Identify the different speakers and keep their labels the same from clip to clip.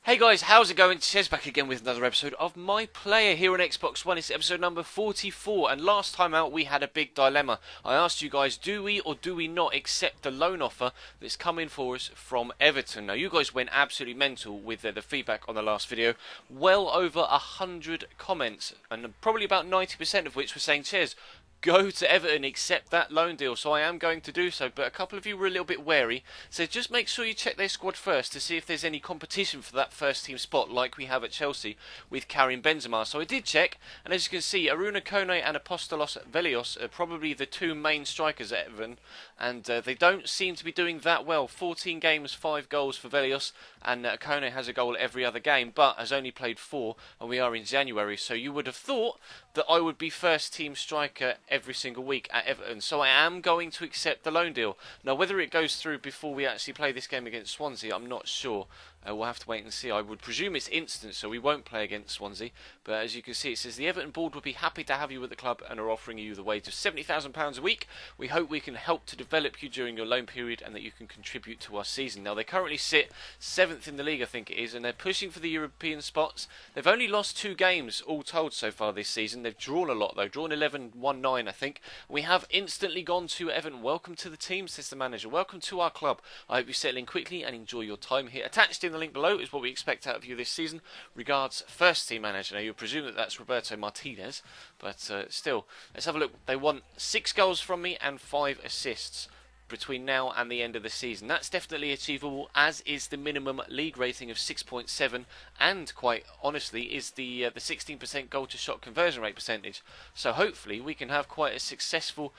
Speaker 1: Hey guys, how's it going? Chez back again with another episode of My Player here on Xbox One. It's episode number 44, and last time out we had a big dilemma. I asked you guys, do we or do we not accept the loan offer that's come in for us from Everton? Now you guys went absolutely mental with the feedback on the last video. Well over 100 comments, and probably about 90% of which were saying, Chez, go to Everton, accept that loan deal. So I am going to do so, but a couple of you were a little bit wary, so just make sure you check their squad first to see if there's any competition for that first team spot like we have at Chelsea with Karim Benzema. So I did check, and as you can see, Aruna Kone and Apostolos Velios are probably the two main strikers at Everton, and they don't seem to be doing that well. 14 games, 5 goals for Velios, and Kone has a goal every other game, but has only played 4, and we are in January, so you would have thought that I would be first team striker every single week at Everton, so I am going to accept the loan deal. Now whether it goes through before we actually play this game against Swansea, I'm not sure. We'll have to wait and see. I would presume it's instant, so we won't play against Swansea, but as you can see it says the Everton board would be happy to have you at the club and are offering you the wage of £70,000 a week. We hope we can help to develop you during your loan period and that you can contribute to our season. Now they currently sit 7th in the league, I think it is, and they're pushing for the European spots. They've only lost 2 games all told so far this season. They've drawn a lot though, drawn 11, won 9 I think. We have instantly gone to Everton. Welcome to the team, says the manager. Welcome to our club. I hope you settle in quickly and enjoy your time here. Attached in the link below is what we expect out of you this season. Regards, first team manager. Now you presume that that's Roberto Martinez, but still, let's have a look. They want 6 goals from me and 5 assists between now and the end of the season. That's definitely achievable, as is the minimum league rating of 6.7, and quite honestly is the 16% goal to shot conversion rate percentage. So hopefully we can have quite a successful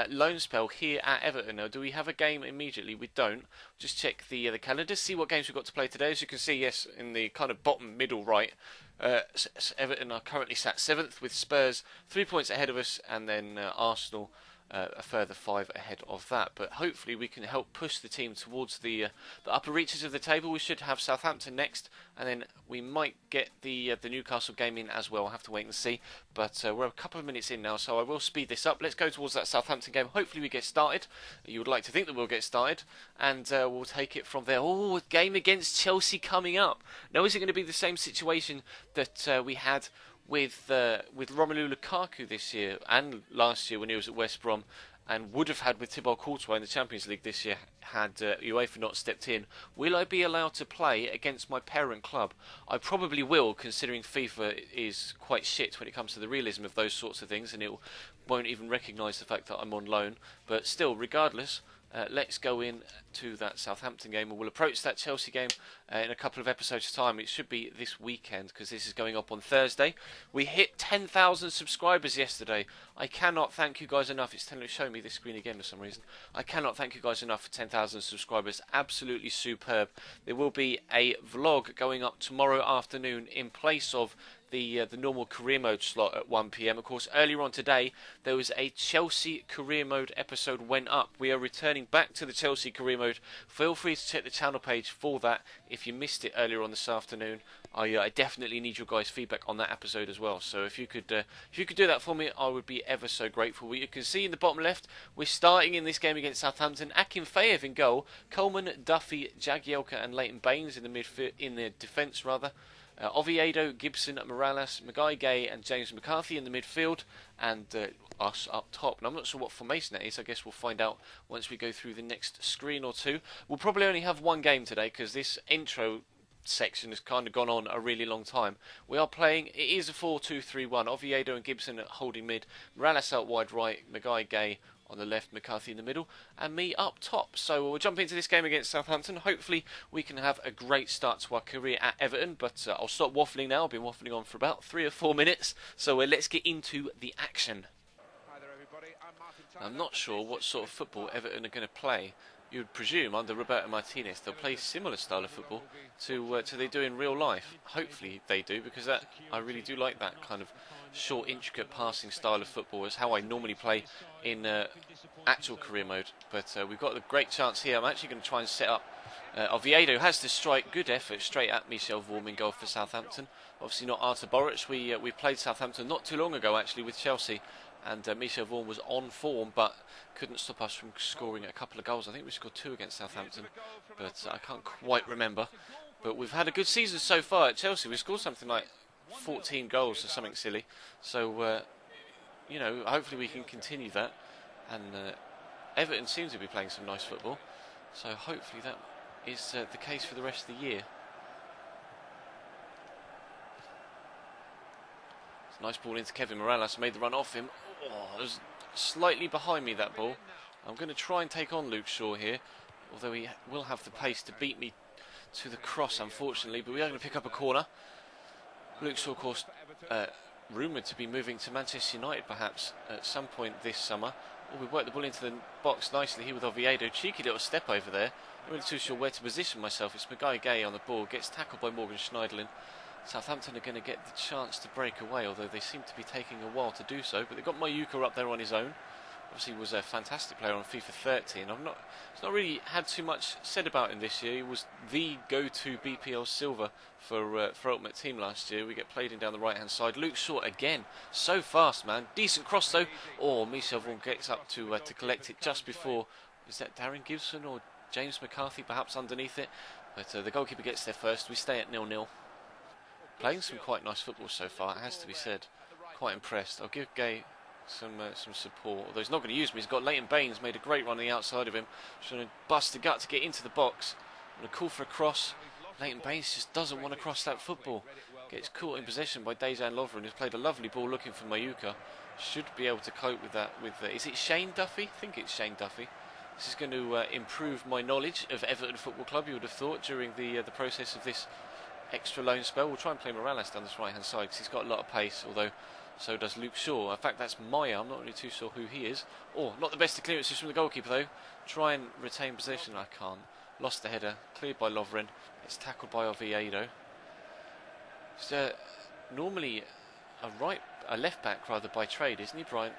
Speaker 1: loan spell here at Everton. Now do we have a game immediately? We don't. Just check the calendar, see what games we've got to play today. As you can see, yes, in the kind of bottom middle right, Everton are currently sat 7th with Spurs 3 points ahead of us, and then Arsenal a further 5 ahead of that. But hopefully we can help push the team towards the upper reaches of the table. We should have Southampton next, and then we might get the Newcastle game in as well. I'll have to wait and see, but we're a couple of minutes in now, so I will speed this up. Let's go towards that Southampton game. Hopefully we get started. You would like to think that we'll get started, and we'll take it from there. Oh, game against Chelsea coming up. Now is it going to be the same situation that we had with Romelu Lukaku this year and last year when he was at West Brom, and would have had with Thibaut Courtois in the Champions League this year had UEFA not stepped in? Will I be allowed to play against my parent club? I probably will, considering FIFA is quite shit when it comes to the realism of those sorts of things, and it won't even recognise the fact that I'm on loan. But still, regardless, let's go in to that Southampton game, and we'll approach that Chelsea game in a couple of episodes' time. It should be this weekend because this is going up on Thursday. We hit 10,000 subscribers yesterday. I cannot thank you guys enough. It's showing me this screen again for some reason. I cannot thank you guys enough for 10,000 subscribers. Absolutely superb. There will be a vlog going up tomorrow afternoon in place of the normal career mode slot at 1 PM. Of course, earlier on today there was a Chelsea career mode episode went up. We are returning back to the Chelsea career mode. Feel free to check the channel page for that if you missed it earlier on this afternoon. I definitely need your guys' feedback on that episode as well. So if you could do that for me, I would be ever so grateful. You can see in the bottom left, we're starting in this game against Southampton. Akinfeev in goal, Coleman, Duffy, Jagielka, and Leighton Baines in the defence rather. Oviedo, Gibson, Morales, Maguire, and James McCarthy in the midfield, and us up top. And I'm not sure what formation that is. I guess we'll find out once we go through the next screen or two. We'll probably only have one game today because this intro section has kind of gone on a really long time. We are playing, it is a 4-2-3-1. Oviedo and Gibson at holding mid, Morales out wide right, Maguire on the left, McCarthy in the middle, and me up top. So we'll jump into this game against Southampton. Hopefully we can have a great start to our career at Everton, but I'll stop waffling now. I've been waffling on for about 3 or 4 minutes, so let's get into the action.
Speaker 2: Hi there everybody,
Speaker 1: I'm not sure what sort of football Everton are going to play. You would presume under Roberto Martinez they'll play similar style of football to they do in real life. Hopefully they do, because I really do like that kind of short, intricate passing style of football. Is how I normally play in actual career mode. But we've got a great chance here. I'm actually going to try and set up. Oviedo has to strike. Good effort straight at Michel Vorm in goal for Southampton. Obviously not Artur Boruc. We played Southampton not too long ago actually with Chelsea, and Michel Vorm was on form but couldn't stop us from scoring a couple of goals. I think we scored 2 against Southampton, but I can't quite remember. But we've had a good season so far at Chelsea. We've scored something like 14 goals or something silly. So, you know, hopefully we can continue that. And Everton seems to be playing some nice football. So hopefully that is the case for the rest of the year. It's a nice ball into Kevin Morales. Made the run off him. Oh, it was slightly behind me, that ball. I'm going to try and take on Luke Shaw here. Although he will have the pace to beat me to the cross, unfortunately. But we are going to pick up a corner. Luke Shaw, of course, rumoured to be moving to Manchester United perhaps at some point this summer. Oh, we worked the ball into the box nicely here with Oviedo. Cheeky little step over there. Not really too sure where to position myself. It's Maguire Gay on the ball. Gets tackled by Morgan Schneiderlin. Southampton are going to get the chance to break away, although they seem to be taking a while to do so. But they've got Mayuka up there on his own. Obviously was a fantastic player on FIFA 30, and it's not really had too much said about him this year. He was the go-to BPL silver for Ultimate Team last year. We get played in down the right-hand side. Luke Shaw again, so fast, man. Decent cross though. Oh, Michel Vaughan gets up to collect it just before. Is that Darren Gibson or James McCarthy perhaps underneath it? But the goalkeeper gets there first. We stay at 0-0. Playing some quite nice football so far, it has to be said. Quite impressed. I'll give Gay some support, although he's not going to use me. He's got Leighton Baines, made a great run on the outside of him, trying to bust the gut to get into the box. I'm going to call for a cross. Leighton Baines just doesn't want to cross that football. Gets caught in possession by Dejan Lovren, who's played a lovely ball looking for Mayuka. Should be able to cope with that. Is it Shane Duffy? I think it's Shane Duffy. This is going to improve my knowledge of Everton Football Club, you would have thought, during the process of this extra loan spell. We'll try and play Morales down this right hand side because he's got a lot of pace, although so does Luke Shaw. In fact, that's Maya. I'm not really too sure who he is. Oh, not the best of clearances from the goalkeeper though. Try and retain possession. I can't. Lost the header. Cleared by Lovren. It's tackled by Oviedo. It's normally a left back rather by trade, isn't he? Brian,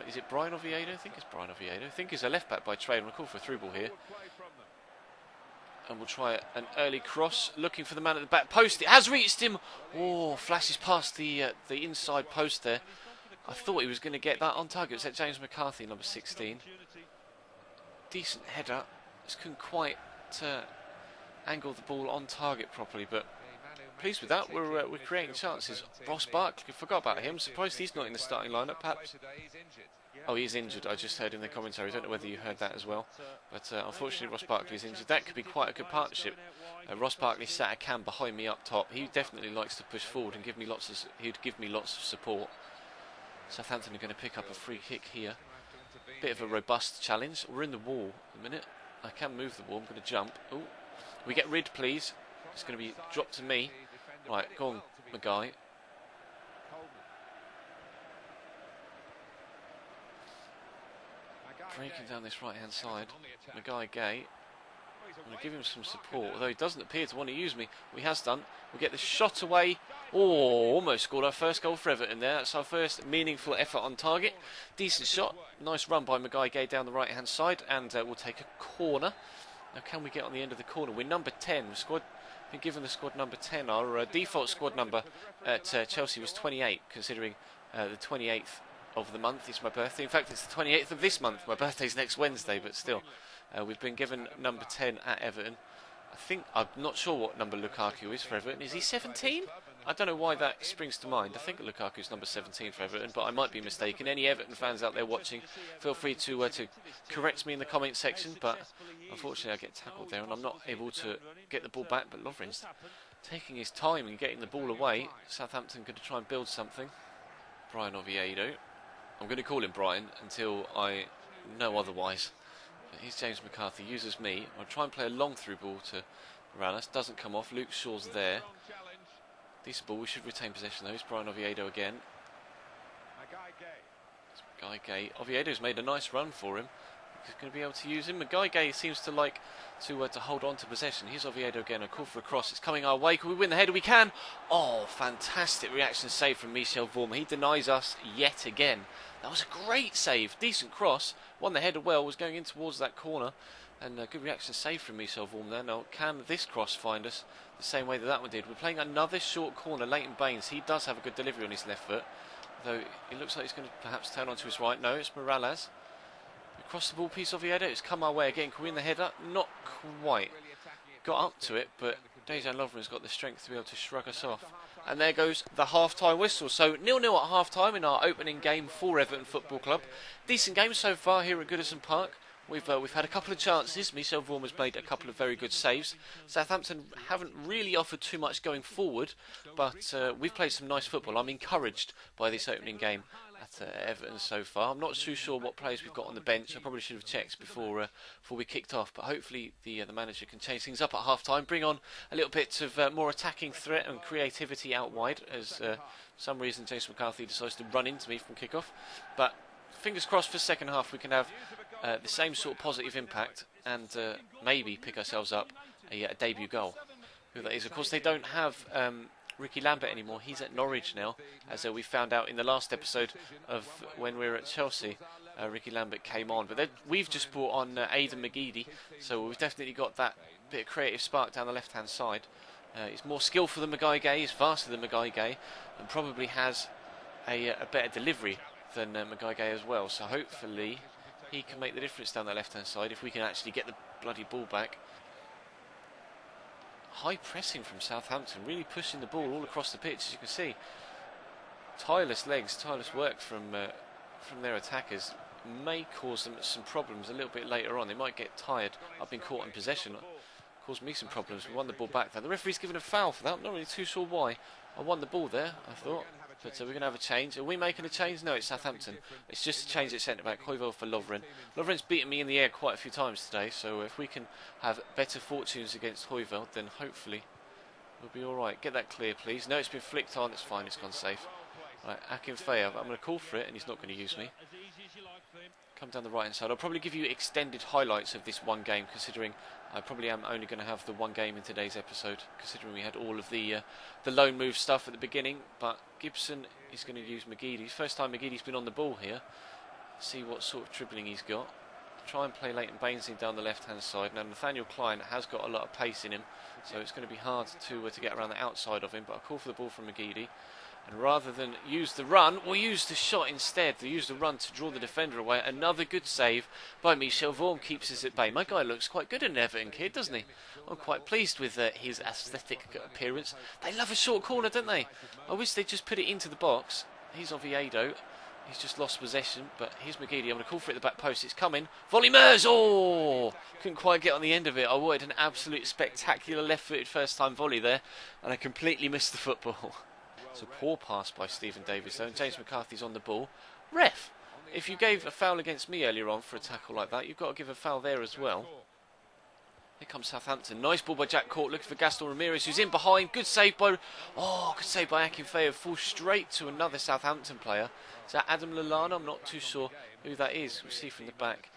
Speaker 1: is it Brian Oviedo? I think it's Brian Oviedo. I think he's a left back by trade. We'll call for a through ball here. And we'll try an early cross, looking for the man at the back post. It has reached him. Oh, flashes past the inside post there. I thought he was going to get that on target. It's that James McCarthy, number 16. Decent header. Just couldn't quite angle the ball on target properly, but pleased with that. We're creating chances. Ross Barkley, forgot about him. Surprised he's not in the starting lineup. Perhaps. Oh, he's injured. I just heard in the commentary. I don't know whether you heard that as well. But unfortunately, Ross Barkley is injured. That could be quite a good partnership. Ross Barkley sat a cam behind me up top. He definitely likes to push forward and give me lots of support. Southampton are going to pick up a free kick here. Bit of a robust challenge. We're in the wall a minute. I can move the wall. I'm going to jump. Oh, we get rid, please. It's going to be dropped to me. Right, go on, Maguire. Breaking down this right hand side. Maguire Gay. I'm going to give him some support, although he doesn't appear to want to use me. Well, he has done. We'll get the shot away. Oh, almost scored our first goal for Everton there. That's our first meaningful effort on target. Decent shot. Nice run by Maguire Gay down the right hand side, and we'll take a corner. Now, can we get on the end of the corner? We're number 10. We've scored, I think, given the squad number 10, our default squad number at Chelsea was 28, considering the 28th of the month is my birthday. In fact, it's the 28th of this month. My birthday's next Wednesday, but still, we've been given number 10 at Everton. I'm not sure what number Lukaku is for Everton. Is he 17? I don't know why that springs to mind. I think Lukaku's number 17 for Everton, but I might be mistaken. Any Everton fans out there watching, feel free to correct me in the comment section, but unfortunately I get tackled there and I'm not able to get the ball back, but Lovren's taking his time and getting the ball away. Southampton going to try and build something. Brian Oviedo. I'm going to call him Brian until I know otherwise. Here's James McCarthy, uses me. I'll try and play a long through ball to Morales. Doesn't come off. Luke Shaw's there. Decent ball. We should retain possession though. It's Brian Oviedo again. It's Maguire Gay. Oviedo's made a nice run for him. He's going to be able to use him. Maguire Gay seems to like to hold on to possession. Here's Oviedo again. A call for a cross. It's coming our way. Can we win the header? We can. Oh, fantastic reaction save from Michel Vaughan. He denies us yet again. That was a great save. Decent cross. Won the header well. Was going in towards that corner. And a good reaction save from Michel Vaughan there. Now, can this cross find us the same way that that one did? We're playing another short corner. Leighton Baines. He does have a good delivery on his left foot. Though it looks like he's going to perhaps turn onto his right. No, it's Morales. Across the ball piece of Oviedo. It's come our way again. Can we win the header? Not quite. Got up to it, but Dejan Lovren's got the strength to be able to shrug us off. And there goes the half-time whistle. So 0-0 at half-time in our opening game for Everton Football Club. Decent game so far here at Goodison Park. We've had a couple of chances. Michel Vorm has made a couple of very good saves. Southampton haven't really offered too much going forward, but we've played some nice football. I'm encouraged by this opening game at Everton so far. I'm not too sure what players we've got on the bench. I probably should have checked before we kicked off, but hopefully the manager can change things up at half-time, bring on a little bit of more attacking threat and creativity out wide, as for some reason James McCarthy decides to run into me from kick-off. But fingers crossed for second half we can have the same sort of positive impact and maybe pick ourselves up a debut goal. Who that is? Of course, they don't have Ricky Lambert anymore. He's at Norwich now, as we found out in the last episode of when we were at Chelsea. Ricky Lambert came on, but we've just brought on Aidan McGeady, so we've definitely got that bit of creative spark down the left-hand side. He's more skillful than Maguire, he's faster than Maguire, and probably has a better delivery than Maguire as well. So hopefully he can make the difference down the left-hand side if we can actually get the bloody ball back. High pressing from Southampton, really pushing the ball all across the pitch, as you can see. Tireless legs, tireless work from their attackers. May cause them some problems a little bit later on. They might get tired. I've been caught in possession. Caused me some problems. We won the ball back there. The referee's given a foul for that. I'm not really too sure why. I won the ball there, I thought. But we're going to have a change. Are we making a change? No, it's Southampton. It's just a change at centre-back. Højvold for Lovren. Lovren's beaten me in the air quite a few times today, so if we can have better fortunes against Højvold, then hopefully we'll be alright. Get that clear, please. No, it's been flicked on. It's fine. It's gone safe. Right, Akinfeev. I'm going to call for it, and he's not going to use me. Come down the right-hand side. I'll probably give you extended highlights of this one game, considering I probably am only going to have the one game in today's episode, considering we had all of the loan move stuff at the beginning. But Gibson is going to use McGeady. First time McGeady's been on the ball here. See what sort of dribbling he's got. Try and play Leighton Baines in down the left-hand side. Now Nathaniel Klein has got a lot of pace in him, so it's going to be hard to get around the outside of him. But I'll call for the ball from McGeady. And rather than use the run, we'll use the shot instead. They'll use the run to draw the defender away. Another good save by Michel Vorm, keeps us at bay. My guy looks quite good in an Everton kid, doesn't he? I'm quite pleased with his aesthetic appearance. They love a short corner, don't they? I wish they'd just put it into the box. He's Oviedo. He's just lost possession, but here's McGeady. I'm going to call for it at the back post. It's coming. Volley Mers! Oh! Couldn't quite get on the end of it. I wanted an absolute spectacular left-footed first-time volley there, and I completely missed the football. So poor pass by Stephen Davis though, and James McCarthy's on the ball. Ref, if you gave a foul against me earlier on for a tackle like that, you've got to give a foul there as well. Here comes Southampton. Nice ball by Jack Court, looking for Gaston Ramirez, who's in behind. Good save by Akinfeev. Falls straight to another Southampton player. Is that Adam Lallana? I'm not too sure who that is. We'll see from the back.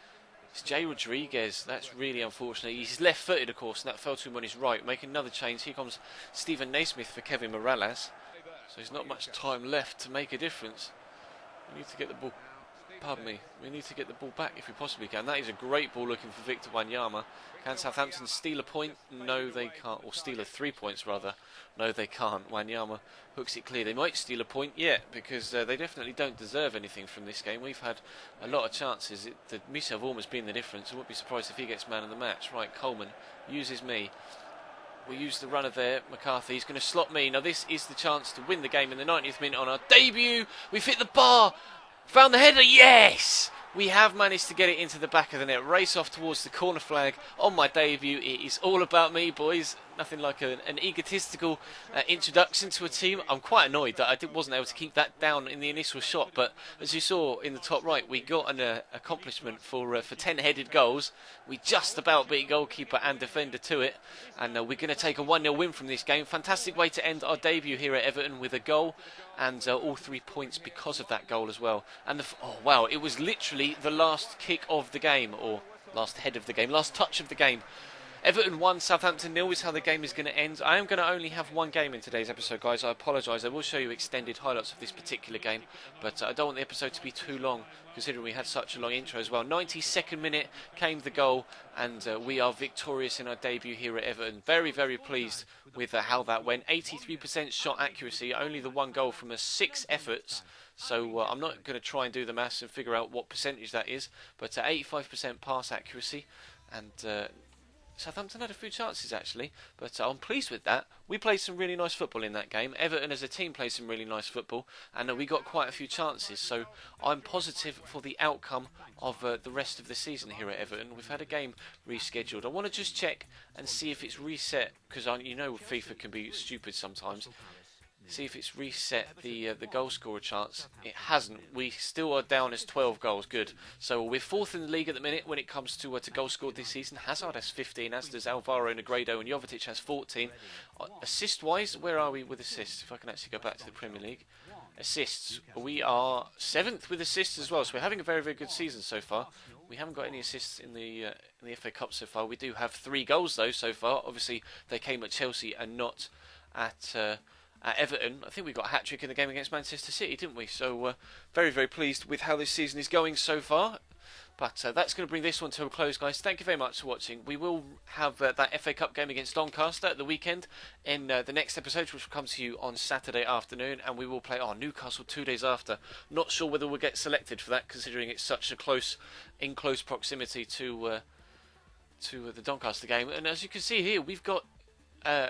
Speaker 1: It's Jay Rodriguez. That's really unfortunate. He's left-footed, of course, and that fell to him on his right. Making another change. Here comes Stephen Naismith for Kevin Morales. So there's not much time left to make a difference. We need to get the ball. Pardon me. We need to get the ball back if we possibly can. That is a great ball looking for Victor Wanyama. Can Southampton steal a point? No, they can't. Or steal a 3 points, rather. No, they can't. Wanyama hooks it clear. They might steal a point yet, because they definitely don't deserve anything from this game. We've had a lot of chances. Michel Vorm has been the difference. I wouldn't be surprised if he gets man of the match. Right, Coleman uses me. We use the runner there, McCarthy. He's going to slot me. Now this is the chance to win the game in the 90th minute on our debut. We've hit the bar. Found the header. Yes! We have managed to get it into the back of the net. Race off towards the corner flag on my debut. It is all about me, boys. Nothing like an egotistical introduction to a team. I'm quite annoyed that I wasn't able to keep that down in the initial shot. But as you saw in the top right, we got an accomplishment for 10 headed goals. We just about beat goalkeeper and defender to it. And we're going to take a 1-0 win from this game. Fantastic way to end our debut here at Everton with a goal. And all 3 points because of that goal as well. And oh wow, it was literally the last kick of the game, or last head of the game, last touch of the game. Everton 1, Southampton 0 is how the game is going to end. I am going to only have one game in today's episode, guys. I apologise. I will show you extended highlights of this particular game, but I don't want the episode to be too long, considering we had such a long intro as well. 92nd minute came the goal, and we are victorious in our debut here at Everton. Very, very pleased with how that went. 83% shot accuracy, only the one goal from 6 efforts. So I'm not going to try and do the maths and figure out what percentage that is, but 85% pass accuracy, and Southampton had a few chances actually, but I'm pleased with that. We played some really nice football in that game. Everton as a team played some really nice football, and we got quite a few chances. So I'm positive for the outcome of the rest of the season here at Everton. We've had a game rescheduled. I want to just check and see if it's reset, because you know FIFA can be stupid sometimes. See if it's reset the goal scorer chance. It hasn't. We still are down as 12 goals. Good. So we're fourth in the league at the minute when it comes to goals scored this season. Hazard has 15, as does Alvaro, Negredo, and Jovetic has 14. Assist-wise, where are we with assists? If I can actually go back to the Premier League. Assists. We are 7th with assists as well. So we're having a very, very good season so far. We haven't got any assists in the FA Cup so far. We do have 3 goals though so far. Obviously, they came at Chelsea and not at Everton. I think we got a hat-trick in the game against Manchester City, didn't we? So very, very pleased with how this season is going so far. But that's going to bring this one to a close, guys. Thank you very much for watching. We will have that FA Cup game against Doncaster at the weekend in the next episode, which will come to you on Saturday afternoon. And we will play Newcastle 2 days after. Not sure whether we'll get selected for that, considering it's such a in close proximity to the Doncaster game. And as you can see here, we've got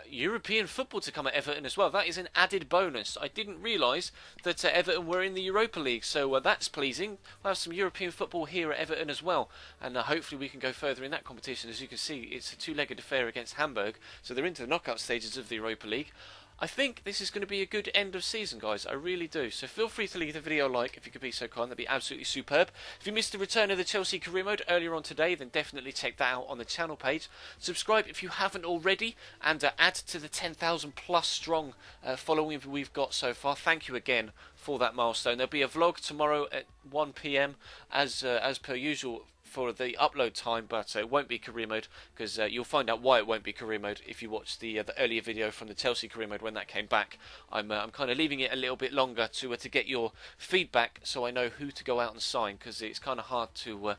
Speaker 1: European football to come at Everton as well. That is an added bonus. I didn't realise that Everton were in the Europa League, so that's pleasing. We'll have some European football here at Everton as well, and hopefully we can go further in that competition. As you can see, it's a 2-legged affair against Hamburg, so they're into the knockout stages of the Europa League. I think this is going to be a good end of season, guys. I really do. So feel free to leave the video a like if you could be so kind. That'd be absolutely superb. If you missed the return of the Chelsea career mode earlier on today, then definitely check that out on the channel page. Subscribe if you haven't already, and add to the 10,000 plus strong following we've got so far. Thank you again for that milestone. There'll be a vlog tomorrow at 1 PM as per usual for the upload time, but it won't be career mode, because you'll find out why it won't be career mode if you watch the earlier video from the Chelsea career mode when that came back. I'm kind of leaving it a little bit longer to get your feedback, so I know who to go out and sign, because it's kind of hard to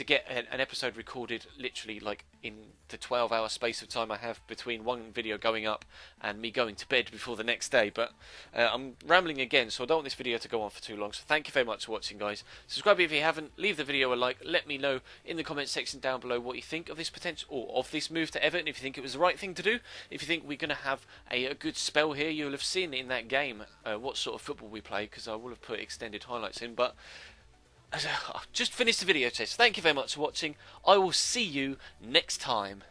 Speaker 1: get an episode recorded literally like in the 12-hour space of time I have between one video going up and me going to bed before the next day. But I'm rambling again, so I don't want this video to go on for too long. So thank you very much for watching, guys. Subscribe if you haven't. Leave the video a like. Let me know in the comment section down below what you think of this potential, or of this move to Everton. If you think it was the right thing to do. If you think we're going to have a good spell here. You'll have seen in that game what sort of football we play, because I will have put extended highlights in. But I've just finished the video, so thank you very much for watching. I will see you next time.